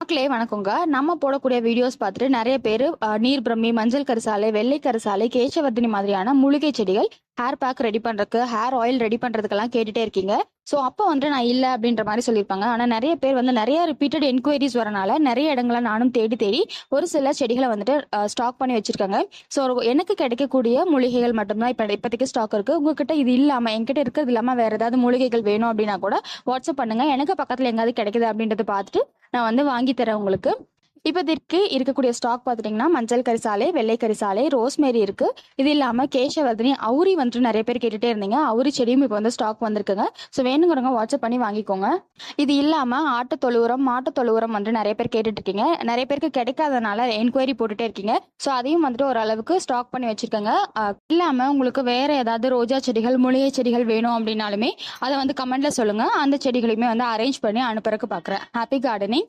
மக்களே வணக்கங்க. நம்ம போடக்கூடிய வீடியோஸ் பார்த்துட்டு நிறைய பேர் நீர் பிரம்மி, மஞ்சள் கரிசாலை, வெள்ளை கரிசாலை, கேசவர்தினி மாதிரியான மூலிகை செடிகள் ஹேர் பேக் ரெடி பண்றதுக்கு, ஹேர் ஆயில் ரெடி பண்றதுக்கெல்லாம் கேட்டுட்டே இருக்கீங்க. ஸோ அப்போ நான் இல்லை அப்படின்ற மாதிரி சொல்லியிருப்பாங்க. ஆனால் நிறைய பேர் நிறைய ரிப்பீட்டட் என்கொயரிஸ் வரனால நிறைய இடங்களை நானும் தேடி தேடி ஒரு சில செடிகளை ஸ்டாக் பண்ணி வச்சிருக்காங்க. ஸோ எனக்கு கிடைக்கக்கூடிய மூலிகைகள் மட்டும்தான் இப்போதைக்கு ஸ்டாக் இருக்கு. உங்ககிட்ட இது இல்லாமல், என்கிட்ட இருக்கிறது இல்லாமல் வேற ஏதாவது மூலிகைகள் வேணும் அப்படின்னா கூட வாட்ஸ்அப் பண்ணுங்க. எனக்கு பக்கத்தில் எங்காவது கிடைக்குது அப்படின்றத பார்த்துட்டு நான் வாங்கி தரேன் உங்களுக்கு. இப்போதைக்கு இருக்கக்கூடிய ஸ்டாக் பார்த்துட்டிங்கன்னா மஞ்சள் கரிசாலை, வெள்ளை கரிசாலை, ரோஸ்மேரி இருக்கு. இது இல்லாமல் கேசவர்தினி, அவுரி நிறைய பேர் கேட்டுட்டே இருந்தீங்க. அவுரி செடியும் இப்போ ஸ்டாக் வந்திருக்குங்க. ஸோ வேணுங்கிறவங்க வாட்ஸ்அப் பண்ணி வாங்கிக்கோங்க. இது இல்லாமல் ஆட்டுத்தொழு உரம், மாட்டுத்தொழு உரம் நிறைய பேர் கேட்டுட்டு இருக்கீங்க. நிறைய பேருக்கு கிடைக்காதனால என்கொயரி போட்டுட்டே இருக்கீங்க. ஸோ அதையும் ஒரு அளவுக்கு ஸ்டாக் பண்ணி வச்சிருக்கேங்க. இல்லாமல் உங்களுக்கு வேற ஏதாவது ரோஜா செடிகள், மூலிகை செடிகள் வேணும் அப்படின்னாலுமே அதை கமெண்ட்ல சொல்லுங்க. அந்த செடிகளையுமே அரேஞ்ச் பண்ணி அனுப்புறதுக்கு பார்க்குறேன். Happy gardening.